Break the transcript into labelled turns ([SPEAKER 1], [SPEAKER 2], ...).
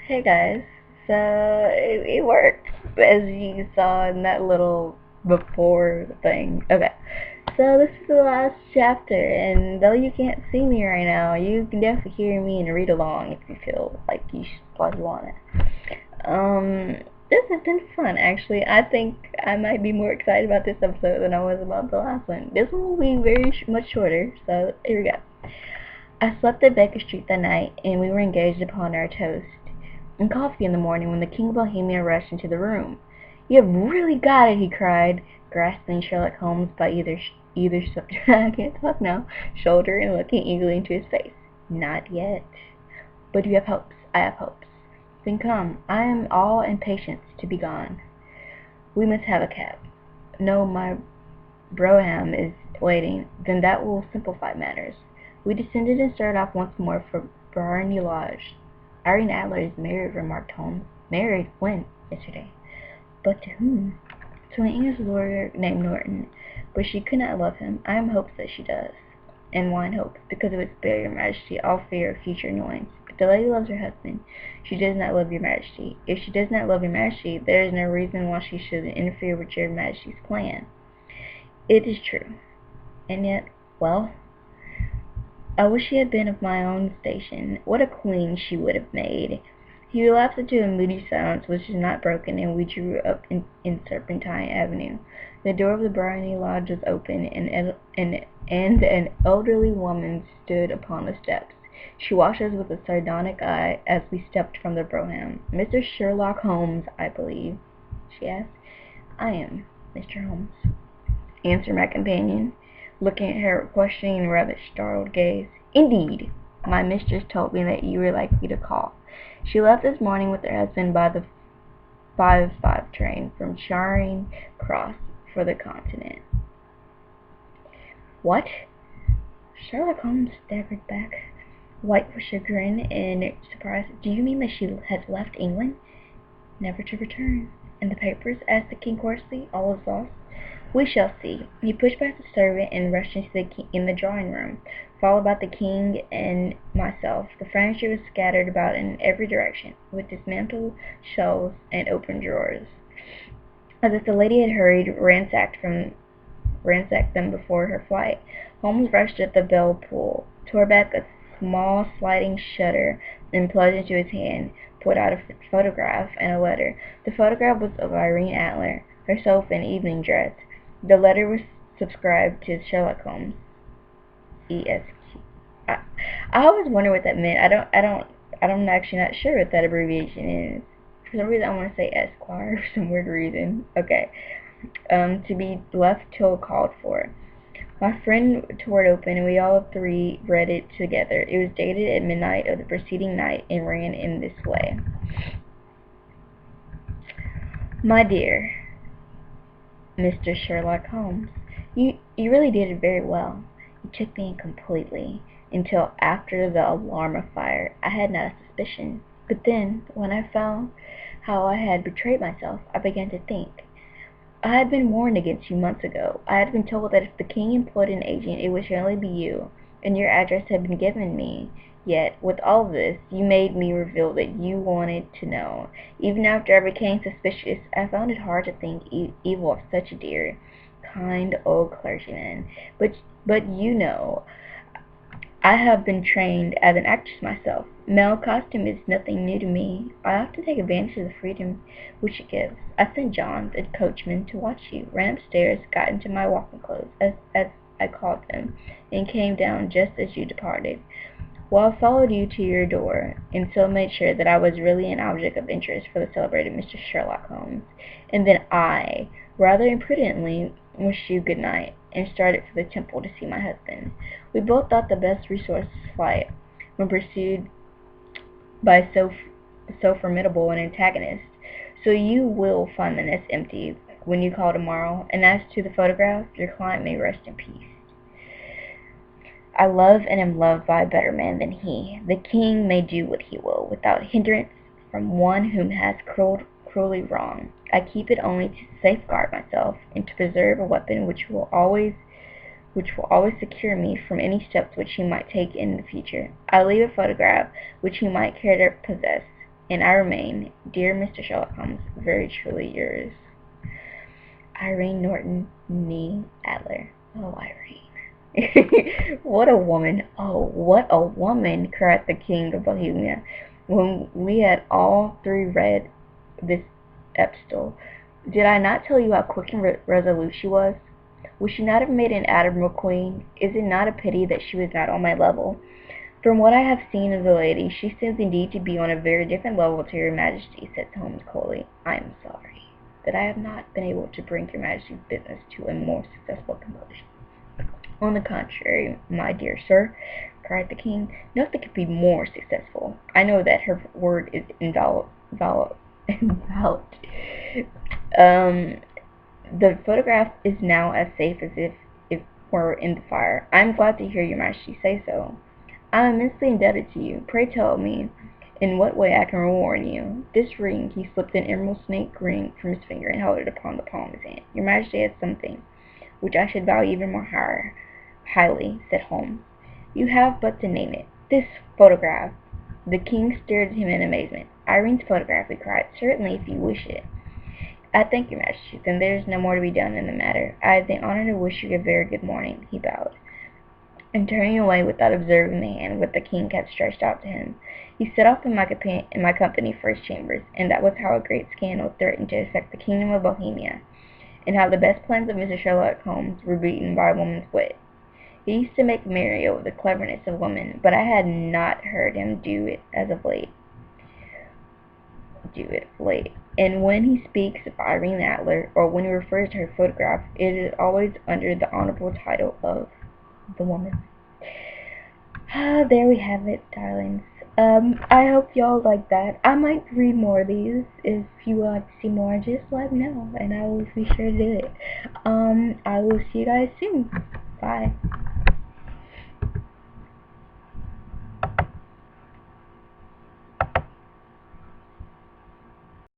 [SPEAKER 1] Hey guys, so it worked as you saw in that little before thing. Okay, so this is the last chapter, and though you can't see me right now, you can definitely hear me and read along if you feel like you want it. This has been fun actually. I think I might be more excited about this episode than I was about the last one. This one will be much shorter, so here we go. I slept at Baker Street that night, and we were engaged upon our toast and coffee in the morning when the King of Bohemia rushed into the room. "You have really got it," he cried, grasping Sherlock Holmes by either I can't talk now, shoulder and looking eagerly into his face. "Not yet. But you have hopes. I have hopes. Then come. I am all impatience to be gone. We must have a cab. No, my brougham is waiting. Then that will simplify matters." We descended and started off once more for Barney Lodge. "Irene Adler is married," remarked Holmes. "Married? When?" "Yesterday." "But to whom?" "To an English lawyer named Norton. But she could not love him. I am hopes that she does." "And why in hopes?" "Because it would spare your Majesty all fear of future annoyance. If the lady loves her husband, she does not love your Majesty. If she does not love your Majesty, there is no reason why she should interfere with your Majesty's plan." "It is true. And yet, well, I wish she had been of my own station. What a queen she would have made." He relapsed into a moody silence which was not broken, and we drew up in Serpentine Avenue. The door of the Barony Lodge was open, and an elderly woman stood upon the steps. She watched us with a sardonic eye as we stepped from the brougham. "Mr. Sherlock Holmes, I believe?" she asked. "I am, Mr. Holmes," answered my companion, looking at her with questioning and rather startled gaze. "Indeed! My mistress told me that you were likely to call. She left this morning with her husband by the 5:05 train from Charing Cross for the Continent." "What?" Sherlock Holmes staggered back, white with chagrin and surprise. "Do you mean that she has left England?" "Never to return." "And the papers?" asked the King hoarsely. "All is lost?" "We shall see." He pushed back the servant and rushed into the drawing room, followed by the King and myself. The furniture was scattered about in every direction, with dismantled shelves and open drawers, as if the lady had hurried ransacked them before her flight. Holmes rushed at the bell pull, tore back a small sliding shutter, and plunged into his hand, pulled out a photograph and a letter. The photograph was of Irene Adler, herself in evening dress. The letter was subscribed to Sherlock Holmes, ESQ. I always wonder what that meant. I'm actually not sure what that abbreviation is. For some reason, I want to say Esquire for some weird reason. Okay. To be left till called for. My friend tore it open, and we all three read it together. It was dated at midnight of the preceding night, and ran in this way: "My dear Mr. Sherlock Holmes, you really did it very well. You took me in completely. Until after the alarm of fire, I had not a suspicion. But then, when I found how I had betrayed myself, I began to think. I had been warned against you months ago. I had been told that if the King employed an agent, it would surely be you, and your address had been given me. Yet, with all this, you made me reveal that you wanted to know. Even after I became suspicious, I found it hard to think evil of such a dear, kind old clergyman. But you know, I have been trained as an actress myself. Male costume is nothing new to me. I often take advantage of the freedom which it gives. I sent John, the coachman, to watch you, ran upstairs, got into my walking clothes, as I called them, and came down just as you departed. Well, I followed you to your door, and so made sure that I was really an object of interest for the celebrated Mr. Sherlock Holmes. And then I, rather imprudently, wished you good night, and started for the Temple to see my husband. We both thought the best resource was flight, when pursued by so formidable an antagonist. So you will find the nest empty when you call tomorrow, and as to the photograph, your client may rest in peace. I love and am loved by a better man than he. The King may do what he will, without hindrance from one whom has cruelly wronged. I keep it only to safeguard myself, and to preserve a weapon which will always secure me from any steps which he might take in the future. I leave a photograph which he might care to possess, and I remain, dear Mr. Sherlock Holmes, very truly yours, Irene Norton Nee Adler. Oh, Irene. What a woman. Oh, what a woman, cried the King of Bohemia, when we had all three read this epistle. Did I not tell you how quick and resolute she was? Would she not have made an admirable queen? Is it not a pity that she was not on my level? From what I have seen of the lady, she seems indeed to be on a very different level to your Majesty, said Holmes coldly. I am sorry that I have not been able to bring your Majesty's business to a more successful conclusion. On the contrary, my dear sir, cried the King, nothing could be more successful. I know that her word is invalid. The photograph is now as safe as if it were in the fire. I am glad to hear your Majesty say so. I am immensely indebted to you. Pray tell me in what way I can reward you. This ring, he slipped an emerald snake ring from his finger and held it upon the palm of his hand. Your Majesty has something which I should value even more highly, said Holmes. You have but to name it. This photograph. The King stared at him in amazement. Irene's photograph, he cried. Certainly, if you wish it. I thank your Majesty. Then there is no more to be done in the matter. I have the honor to wish you a very good morning. He bowed, and turning away without observing the hand which the King had stretched out to him, he set off in my company for his chambers. And that was how a great scandal threatened to affect the kingdom of Bohemia, and how the best plans of Mr. Sherlock Holmes were beaten by a woman's wit. He used to make merry over the cleverness of women, but I had not heard him do it of late. And when he speaks of Irene Adler, or when he refers to her photograph, it is always under the honorable title of the woman. There we have it, darlings. I hope y'all like that. I might read more of these. If you would like to see more, just let me know, and I will be sure to do it. I will see you guys soon. Bye.